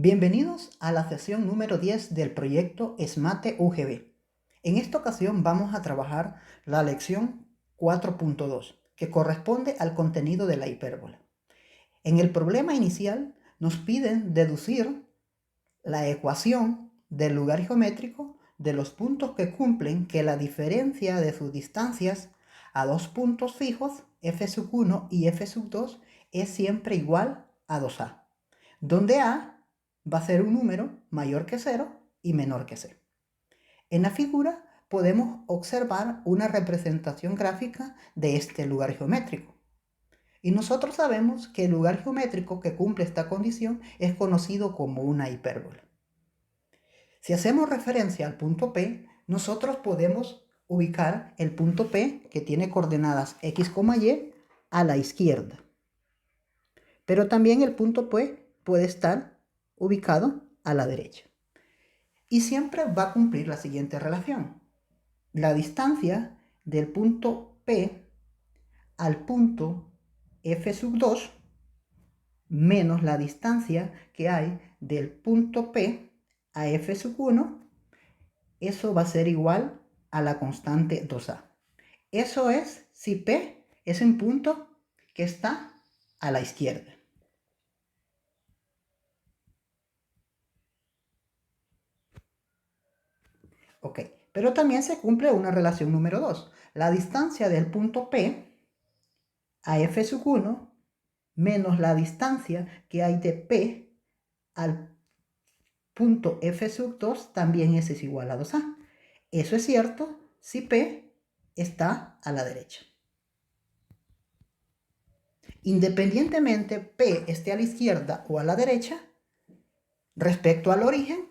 Bienvenidos a la sesión número 10 del proyecto SMATE UGB. En esta ocasión vamos a trabajar la lección 4.2, que corresponde al contenido de la hipérbola. En el problema inicial nos piden deducir la ecuación del lugar geométrico de los puntos que cumplen que la diferencia de sus distancias a dos puntos fijos, f1 y f2, es siempre igual a 2a, donde a va a ser un número mayor que 0 y menor que 0. En la figura podemos observar una representación gráfica de este lugar geométrico. Y nosotros sabemos que el lugar geométrico que cumple esta condición es conocido como una hipérbola. Si hacemos referencia al punto P, nosotros podemos ubicar el punto P, que tiene coordenadas x, y, a la izquierda. Pero también el punto P puede estar ubicado a la derecha. Y siempre va a cumplir la siguiente relación. La distancia del punto P al punto f2 menos la distancia que hay del punto P a f1, eso va a ser igual a la constante 2a. Eso es si P es un punto que está a la izquierda. Ok, pero también se cumple una relación número 2. La distancia del punto P a f1 menos la distancia que hay de P al punto f2 también es igual a 2a. Eso es cierto si P está a la derecha. Independientemente P esté a la izquierda o a la derecha, respecto al origen,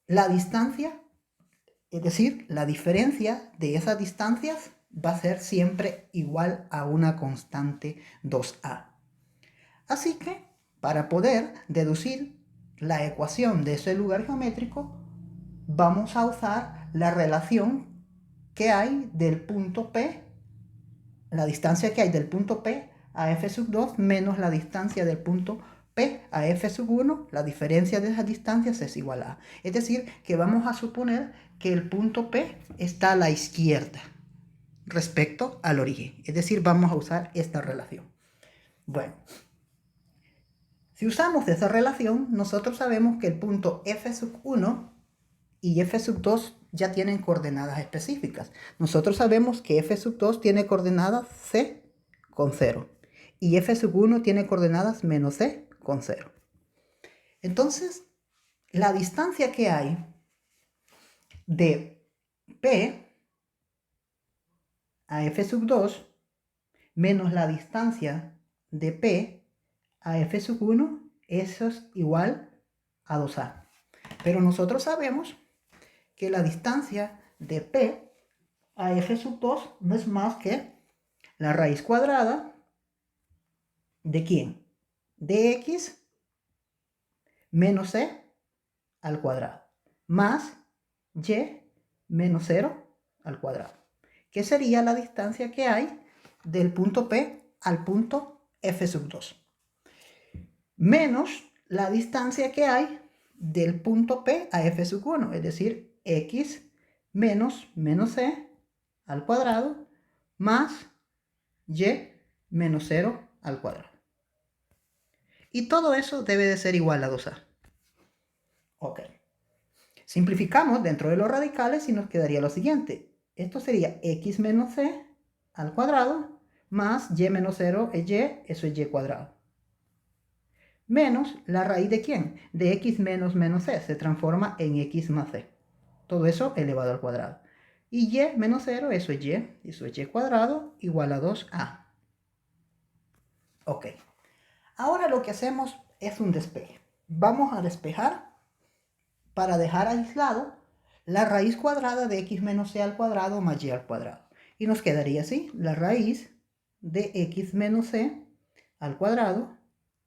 la distancia, es decir, la diferencia de esas distancias va a ser siempre igual a una constante 2a. Así que, para poder deducir la ecuación de ese lugar geométrico, vamos a usar la relación que hay del punto P, la distancia que hay del punto P a f2 menos la distancia del punto P a f1, la diferencia de esas distancias es igual a. Es decir, que vamos a suponer que el punto P está a la izquierda respecto al origen. Es decir, vamos a usar esta relación. Bueno, si usamos esa relación, nosotros sabemos que el punto f1 y f2 ya tienen coordenadas específicas. Nosotros sabemos que f2 tiene coordenadas c con 0 y f1 tiene coordenadas menos c con 0. Entonces, la distancia que hay de P a f2 menos la distancia de P a f1, eso es igual a 2a. Pero nosotros sabemos que la distancia de P a f2 no es más que la raíz cuadrada de ¿quién? De x menos c al cuadrado más y menos 0 al cuadrado, que sería la distancia que hay del punto P al punto f2, menos la distancia que hay del punto P a f1, es decir, x menos c al cuadrado más y menos 0 al cuadrado. Y todo eso debe de ser igual a 2a. Ok. Simplificamos dentro de los radicales y nos quedaría lo siguiente. Esto sería x menos c al cuadrado más y menos 0 es y, eso es y cuadrado. Menos la raíz de ¿quién? De x menos c, se transforma en x más c. Todo eso elevado al cuadrado. Y y menos 0, eso es y cuadrado igual a 2a. Ok. Ahora lo que hacemos es un despeje. Vamos a despejar para dejar aislado la raíz cuadrada de x menos c al cuadrado más y al cuadrado. Y nos quedaría así, la raíz de x menos c al cuadrado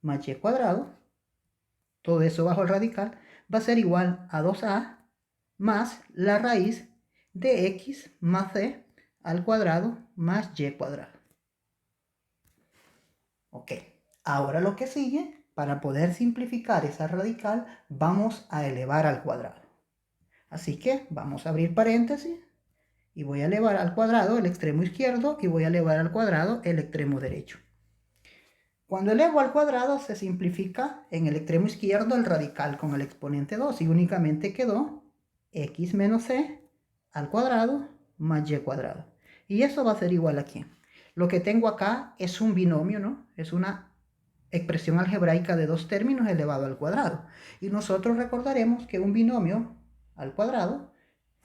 más y cuadrado, todo eso bajo el radical, va a ser igual a 2a más la raíz de x más c al cuadrado más y cuadrado. Ok, ahora lo que sigue Para poder simplificar esa radical, vamos a elevar al cuadrado. Así que vamos a abrir paréntesis y voy a elevar al cuadrado el extremo izquierdo y voy a elevar al cuadrado el extremo derecho. Cuando elevo al cuadrado se simplifica en el extremo izquierdo el radical con el exponente 2 y únicamente quedó x menos c al cuadrado más y cuadrado. Y eso va a ser igual aquí. Lo que tengo acá es un binomio, ¿no? Es una expresión algebraica de dos términos elevado al cuadrado. Y nosotros recordaremos que un binomio al cuadrado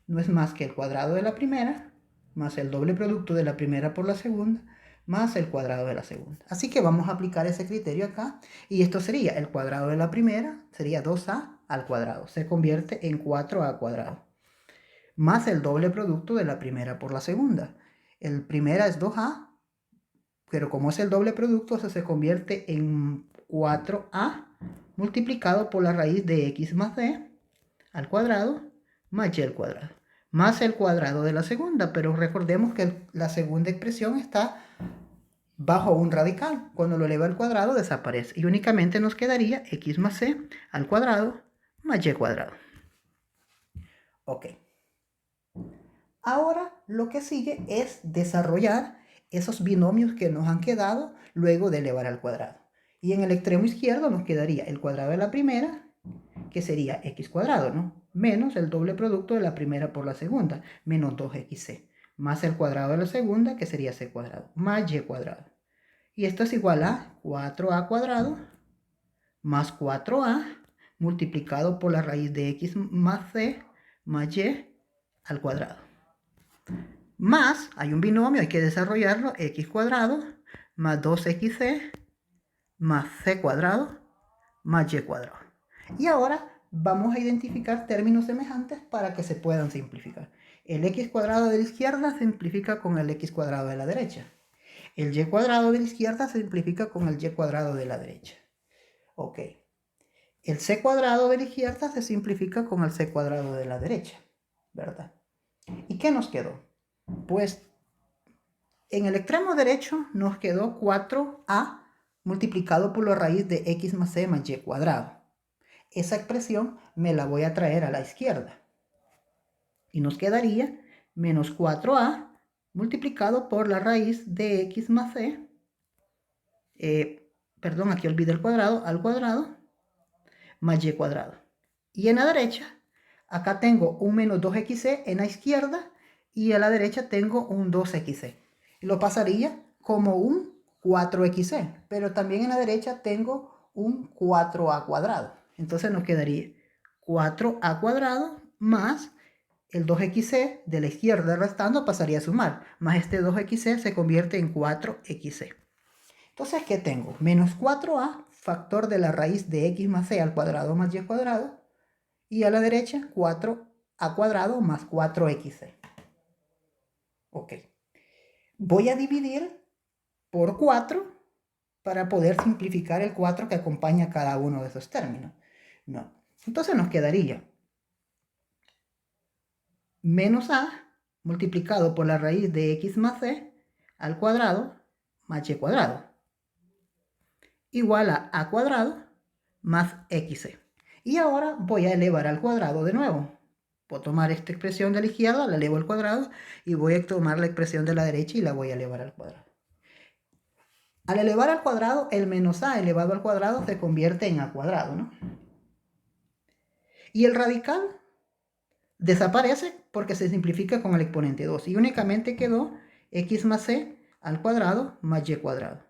no es más que el cuadrado de la primera más el doble producto de la primera por la segunda más el cuadrado de la segunda. Así que vamos a aplicar ese criterio acá y esto sería el cuadrado de la primera, sería 2a al cuadrado, se convierte en 4a cuadrado, más el doble producto de la primera por la segunda. El primera es 2a, pero como es el doble producto, se convierte en 4a multiplicado por la raíz de x más c al cuadrado más y al cuadrado, más el cuadrado de la segunda, pero recordemos que la segunda expresión está bajo un radical. Cuando lo eleva al cuadrado desaparece y únicamente nos quedaría x más c al cuadrado más y cuadrado. Ok. Ahora lo que sigue es desarrollar esos binomios que nos han quedado luego de elevar al cuadrado. Y en el extremo izquierdo nos quedaría el cuadrado de la primera, que sería x cuadrado, ¿no? Menos el doble producto de la primera por la segunda, menos 2xc, más el cuadrado de la segunda, que sería c cuadrado, más y cuadrado. Y esto es igual a 4a cuadrado más 4a multiplicado por la raíz de x más c más y al cuadrado. Más, hay un binomio, hay que desarrollarlo, x cuadrado más 2xc más c cuadrado más y cuadrado. Y ahora vamos a identificar términos semejantes para que se puedan simplificar. El x cuadrado de la izquierda se simplifica con el x cuadrado de la derecha. El y cuadrado de la izquierda se simplifica con el y cuadrado de la derecha. Ok. El c cuadrado de la izquierda se simplifica con el c cuadrado de la derecha, ¿verdad? ¿Y qué nos quedó? Pues en el extremo derecho nos quedó 4a multiplicado por la raíz de x más c más y cuadrado. Esa expresión me la voy a traer a la izquierda. Y nos quedaría menos 4a multiplicado por la raíz de x más c. Perdón, aquí olvidé el cuadrado, al cuadrado más y cuadrado. Y en la derecha, acá tengo un menos 2xc en la izquierda y a la derecha tengo un 2xc. Lo pasaría como un 4xc, pero también en la derecha tengo un 4a cuadrado. Entonces nos quedaría 4a cuadrado más el 2xc de la izquierda restando pasaría a sumar, más este 2xc se convierte en 4xc. Entonces, ¿qué tengo? Menos 4a, factor de la raíz de x más c al cuadrado más y cuadrado, y a la derecha 4a cuadrado más 4xc. Ok. Voy a dividir por 4 para poder simplificar el 4 que acompaña cada uno de esos términos. No. Entonces nos quedaría menos a multiplicado por la raíz de x más c al cuadrado más y cuadrado igual a cuadrado más xc. Y ahora voy a elevar al cuadrado de nuevo. Puedo tomar esta expresión de la izquierda, la elevo al cuadrado, y voy a tomar la expresión de la derecha y la voy a elevar al cuadrado. Al elevar al cuadrado, el menos a elevado al cuadrado se convierte en a cuadrado, ¿no? Y el radical desaparece porque se simplifica con el exponente 2 y únicamente quedó x más c al cuadrado más y cuadrado.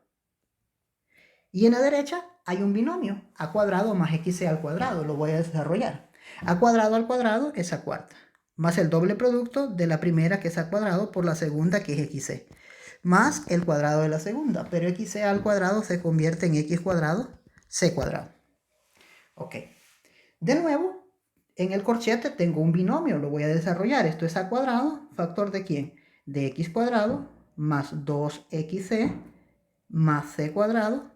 Y en la derecha hay un binomio, a cuadrado más xc al cuadrado, lo voy a desarrollar. A cuadrado al cuadrado es a cuarta, más el doble producto de la primera que es a cuadrado por la segunda que es xc, más el cuadrado de la segunda, pero xc al cuadrado se convierte en x cuadrado, c cuadrado. Ok, de nuevo, en el corchete tengo un binomio, lo voy a desarrollar. Esto es a cuadrado, factor de ¿quién? De x cuadrado más 2xc más c cuadrado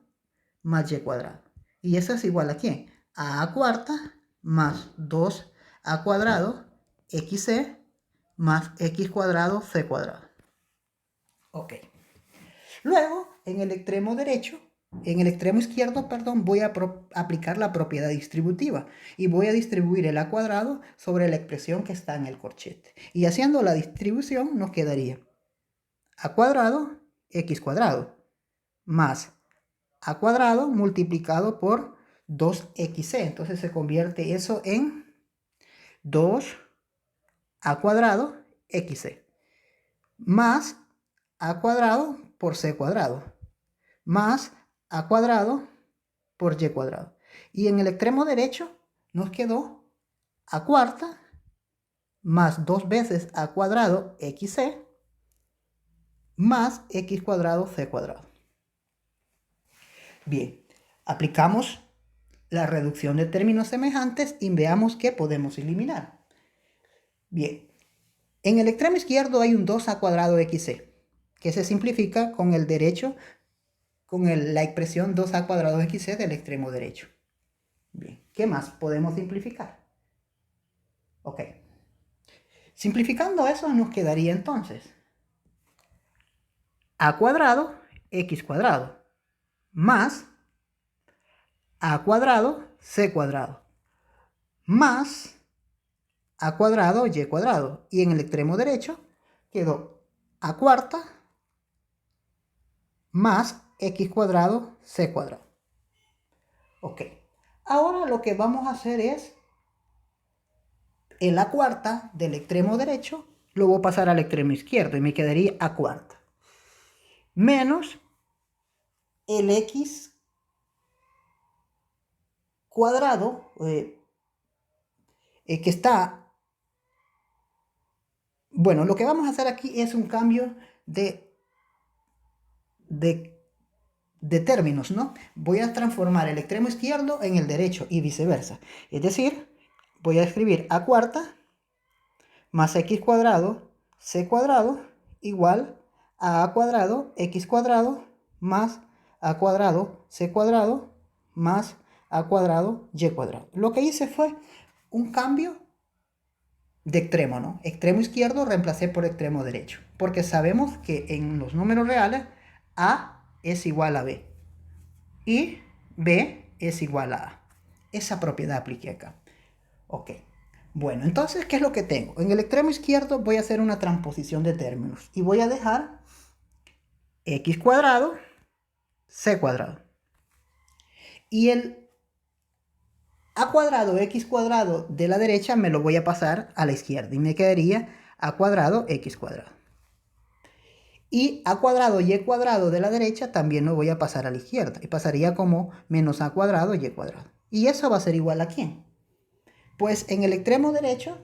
más y cuadrado. Y eso es igual a ¿quién? A cuarta más 2a cuadrado xc más x cuadrado c cuadrado. Ok. Luego, en el extremo derecho, En el extremo izquierdo, perdón, voy a aplicar la propiedad distributiva y voy a distribuir el a cuadrado sobre la expresión que está en el corchete. Y haciendo la distribución nos quedaría a cuadrado x cuadrado más a cuadrado multiplicado por 2xc. Entonces se convierte eso en 2 a cuadrado xc más a cuadrado por c cuadrado más a cuadrado por y cuadrado. Y en el extremo derecho nos quedó a cuarta más 2 veces a cuadrado xc más x cuadrado c cuadrado. Bien, aplicamos la reducción de términos semejantes y veamos qué podemos eliminar. Bien, en el extremo izquierdo hay un 2 a cuadrado xc, que se simplifica con el derecho, con la expresión 2a cuadrado xc del extremo derecho. Bien, ¿qué más podemos simplificar? Ok. Simplificando eso nos quedaría entonces a cuadrado x cuadrado más a cuadrado c cuadrado más a cuadrado y cuadrado. Y en el extremo derecho quedó a cuarta más x cuadrado c cuadrado. Ok. Ahora lo que vamos a hacer es el a cuarta del extremo derecho lo voy a pasar al extremo izquierdo y me quedaría a cuarta menos el x cuadrado que está, bueno, lo que vamos a hacer aquí es un cambio de términos, ¿no? Voy a transformar el extremo izquierdo en el derecho y viceversa. Es decir, voy a escribir a cuarta más x cuadrado c cuadrado igual a cuadrado x cuadrado más a cuadrado c cuadrado más a cuadrado y cuadrado. Lo que hice fue un cambio de extremo, ¿no? Extremo izquierdo reemplacé por extremo derecho, porque sabemos que en los números reales a es igual a b y b es igual a a. Esa propiedad apliqué acá. Ok. Bueno, entonces, ¿qué es lo que tengo? En el extremo izquierdo voy a hacer una transposición de términos y voy a dejar x cuadrado, c cuadrado. Y el a cuadrado, x cuadrado de la derecha me lo voy a pasar a la izquierda y me quedaría a cuadrado, x cuadrado. Y a cuadrado, y cuadrado de la derecha también lo voy a pasar a la izquierda y pasaría como menos a cuadrado, y cuadrado. ¿Y eso va a ser igual a quién? Pues en el extremo derecho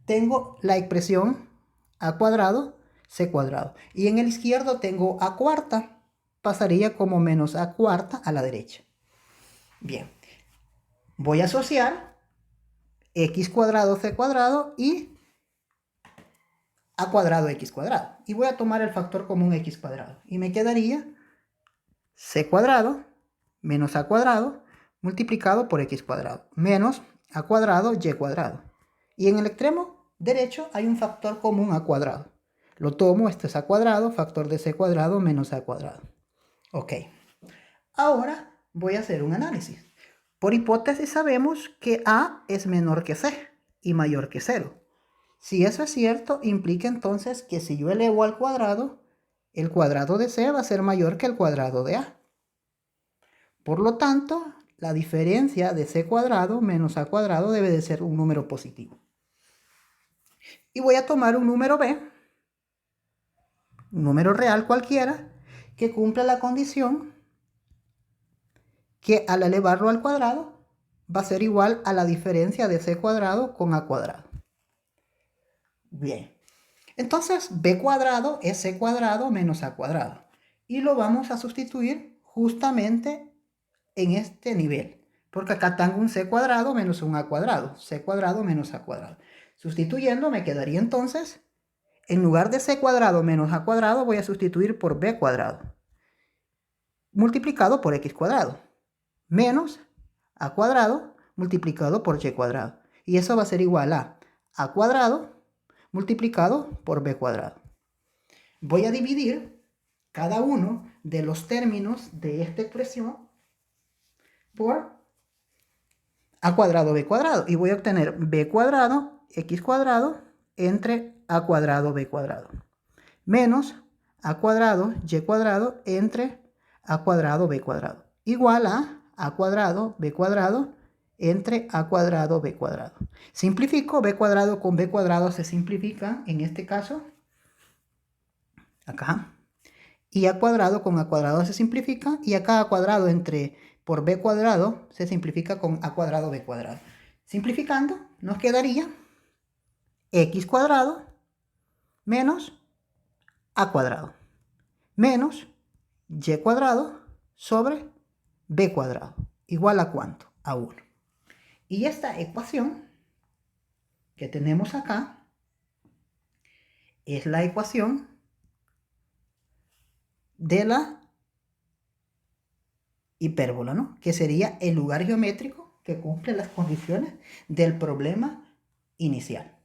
tengo la expresión a cuadrado, c cuadrado. Y en el izquierdo tengo a cuarta, pasaría como menos a cuarta a la derecha. Bien, voy a asociar x cuadrado, c cuadrado y a cuadrado, x cuadrado. Y voy a tomar el factor común x cuadrado. Y me quedaría c cuadrado menos a cuadrado multiplicado por x cuadrado menos a cuadrado y cuadrado. Y en el extremo derecho hay un factor común a cuadrado. Lo tomo, esto es a cuadrado, factor de c cuadrado menos a cuadrado. Ok. Ahora voy a hacer un análisis. Por hipótesis sabemos que a es menor que c y mayor que 0. Si eso es cierto, implica entonces que si yo elevo al cuadrado, el cuadrado de c va a ser mayor que el cuadrado de a. Por lo tanto, la diferencia de c cuadrado menos a cuadrado debe de ser un número positivo. Y voy a tomar un número b, un número real cualquiera, que cumpla la condición que al elevarlo al cuadrado va a ser igual a la diferencia de c cuadrado con a cuadrado. Bien, entonces b cuadrado es c cuadrado menos a cuadrado. Y lo vamos a sustituir justamente en este nivel. Porque acá tengo un c cuadrado menos un a cuadrado. C cuadrado menos a cuadrado. Sustituyendo me quedaría entonces, en lugar de c cuadrado menos a cuadrado, voy a sustituir por b cuadrado. Multiplicado por x cuadrado. Menos a cuadrado multiplicado por y cuadrado. Y eso va a ser igual a cuadrado multiplicado por b cuadrado. Voy a dividir cada uno de los términos de esta expresión por a cuadrado b cuadrado. Y voy a obtener b cuadrado, x cuadrado, entre a cuadrado b cuadrado. Menos a cuadrado y cuadrado entre a cuadrado b cuadrado. Igual a cuadrado b cuadrado entre a cuadrado b cuadrado. Simplifico, b cuadrado con b cuadrado se simplifica, en este caso, acá. Y a cuadrado con a cuadrado se simplifica, y acá a cuadrado entre por b cuadrado se simplifica con a cuadrado b cuadrado. Simplificando, nos quedaría x cuadrado menos a cuadrado menos y cuadrado sobre b cuadrado. ¿Igual a cuánto? A 1. Y esta ecuación que tenemos acá es la ecuación de la hipérbola, ¿no? Que sería el lugar geométrico que cumple las condiciones del problema inicial.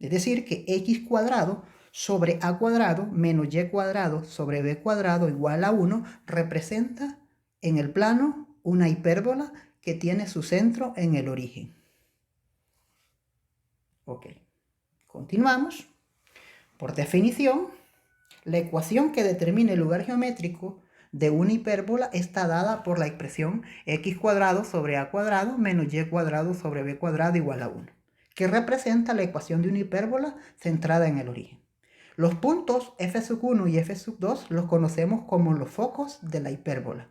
Es decir, que x cuadrado sobre a cuadrado menos y cuadrado sobre b cuadrado igual a 1 representa en el plano una hipérbola que tiene su centro en el origen. Ok, continuamos. Por definición, la ecuación que determina el lugar geométrico de una hipérbola está dada por la expresión x cuadrado sobre a cuadrado menos y cuadrado sobre b cuadrado igual a 1, que representa la ecuación de una hipérbola centrada en el origen. Los puntos f1 y f2 los conocemos como los focos de la hipérbola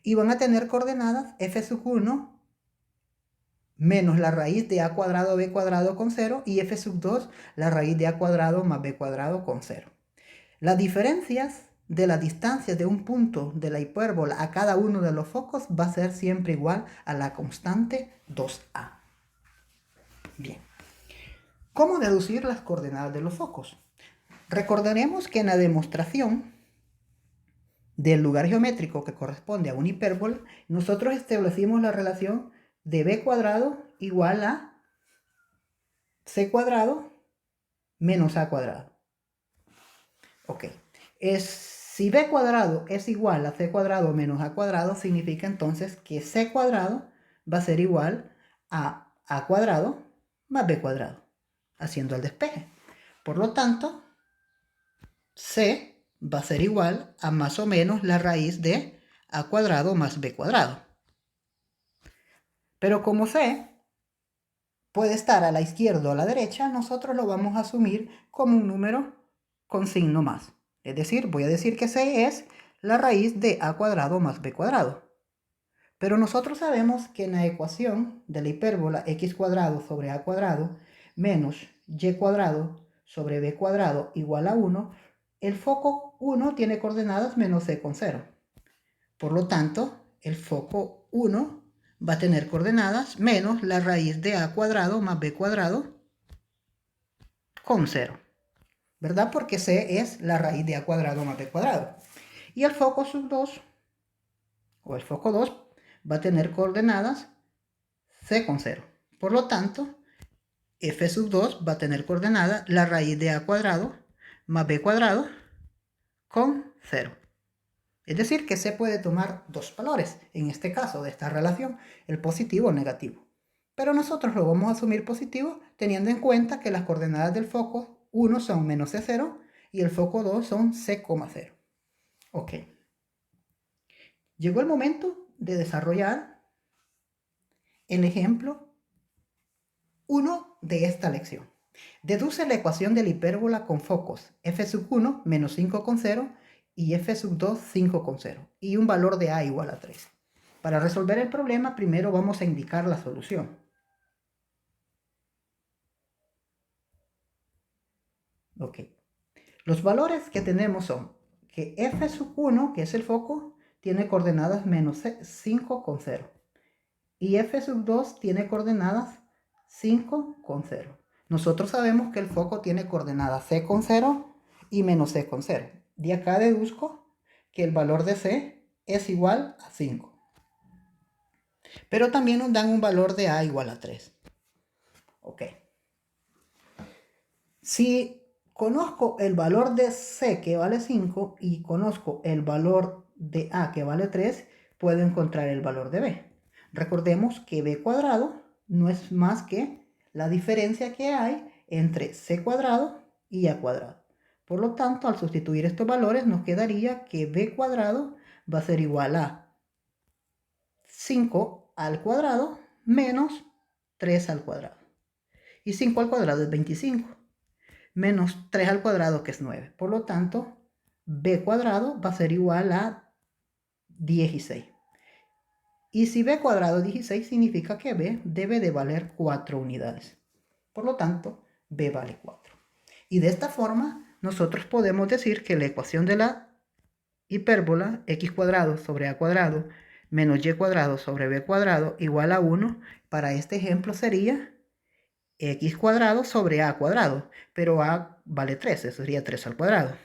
y van a tener coordenadas f1 menos la raíz de a cuadrado b cuadrado con 0 y f2 la raíz de a cuadrado más b cuadrado con 0. Las diferencias de las distancias de un punto de la hipérbola a cada uno de los focos va a ser siempre igual a la constante 2a. Bien. ¿Cómo deducir las coordenadas de los focos? Recordaremos que en la demostración del lugar geométrico que corresponde a una hipérbola, nosotros establecimos la relación de b cuadrado igual a c cuadrado menos a cuadrado. Ok. Si b cuadrado es igual a c cuadrado menos a cuadrado, significa entonces que c cuadrado va a ser igual a cuadrado más b cuadrado, haciendo el despeje. Por lo tanto, c va a ser igual a más o menos la raíz de a cuadrado más b cuadrado. Pero como c puede estar a la izquierda o a la derecha, nosotros lo vamos a asumir como un número con signo más. Es decir, voy a decir que c es la raíz de a cuadrado más b cuadrado. Pero nosotros sabemos que en la ecuación de la hipérbola x cuadrado sobre a cuadrado menos y cuadrado sobre b cuadrado igual a 1, el foco 1 tiene coordenadas menos c con 0. Por lo tanto, el foco 1 va a tener coordenadas menos la raíz de a cuadrado más b cuadrado con 0. ¿Verdad? Porque c es la raíz de a cuadrado más b cuadrado. Y el foco sub 2, o el foco 2, va a tener coordenadas c con 0. Por lo tanto, f sub 2 va a tener coordenada la raíz de a cuadrado más b cuadrado con 0. Es decir, que c puede tomar dos valores, en este caso de esta relación, el positivo o el negativo. Pero nosotros lo vamos a asumir positivo teniendo en cuenta que las coordenadas del foco 1 son menos c0 y el foco 2 son c,0. Ok. Llegó el momento de desarrollar el ejemplo 1 de esta lección. Deduce la ecuación de la hipérbola con focos f1 menos 5,0 y f2 5,0 y un valor de a igual a 3. Para resolver el problema, primero vamos a indicar la solución. Ok. Los valores que tenemos son que f1, que es el foco, tiene coordenadas menos 5,0 y f2 tiene coordenadas 5,0. Nosotros sabemos que el foco tiene coordenadas c,0 y menos c,0. De acá deduzco que el valor de c es igual a 5. Pero también nos dan un valor de a igual a 3. Ok. Si conozco el valor de C que vale 5 y conozco el valor de A que vale 3, puedo encontrar el valor de B. Recordemos que B cuadrado no es más que la diferencia que hay entre C cuadrado y A cuadrado. Por lo tanto, al sustituir estos valores nos quedaría que B cuadrado va a ser igual a 5 al cuadrado menos 3 al cuadrado. Y 5 al cuadrado es 25. Menos 3 al cuadrado, que es 9. Por lo tanto, B cuadrado va a ser igual a 16. Y si B cuadrado es 16, significa que B debe de valer 4 unidades. Por lo tanto, B vale 4. Y de esta forma, nosotros podemos decir que la ecuación de la hipérbola x cuadrado sobre a cuadrado menos y cuadrado sobre b cuadrado igual a 1, para este ejemplo sería x cuadrado sobre a cuadrado, pero a vale 3, eso sería 3 al cuadrado,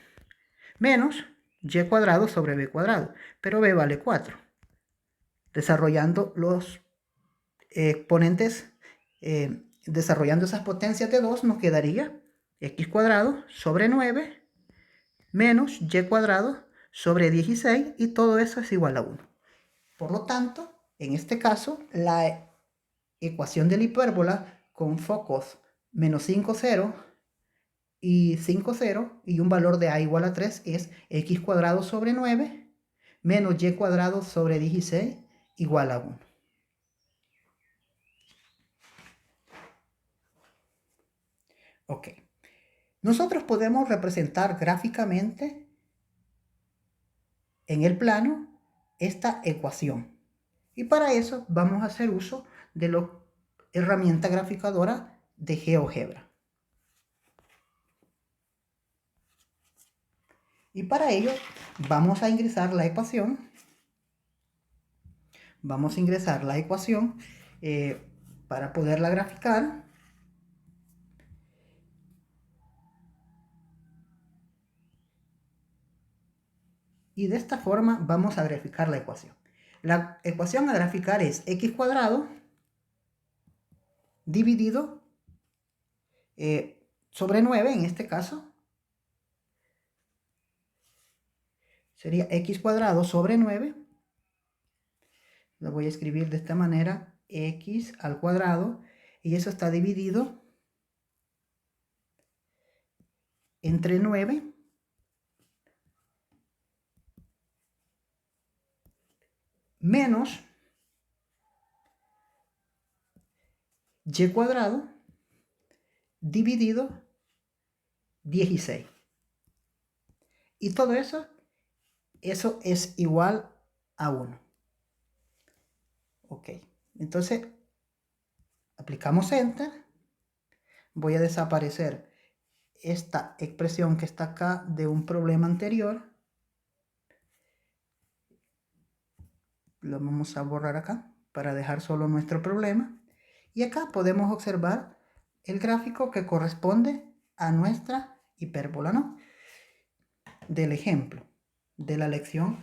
menos y cuadrado sobre b cuadrado, pero b vale 4. Desarrollando los exponentes, desarrollando esas potencias de 2, nos quedaría x cuadrado sobre 9 menos y cuadrado sobre 16, y todo eso es igual a 1. Por lo tanto, en este caso, la ecuación de la hipérbola con focos menos 5, 0 y 5, 0 y un valor de a igual a 3 es x cuadrado sobre 9 menos y cuadrado sobre 16 igual a 1. Ok. Nosotros podemos representar gráficamente en el plano esta ecuación. Y para eso vamos a hacer uso de la herramienta graficadora de GeoGebra. Y para ello vamos a ingresar la ecuación. Vamos a ingresar la ecuación para poderla graficar. Y de esta forma vamos a graficar la ecuación. La ecuación a graficar es x cuadrado dividido sobre 9, en este caso. Sería x cuadrado sobre 9. Lo voy a escribir de esta manera, x al cuadrado, y eso está dividido entre 9 menos y cuadrado dividido 16. Y todo eso es igual a 1. Ok, entonces aplicamos Enter. Voy a desaparecer esta expresión que está acá de un problema anterior. Lo vamos a borrar acá para dejar solo nuestro problema. Y acá podemos observar el gráfico que corresponde a nuestra hipérbola, ¿no? Del ejemplo de la lección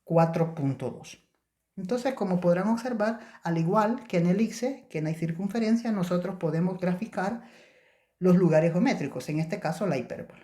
4.2. Entonces, como podrán observar, al igual que en elipse, que en la circunferencia, nosotros podemos graficar los lugares geométricos, en este caso la hipérbola.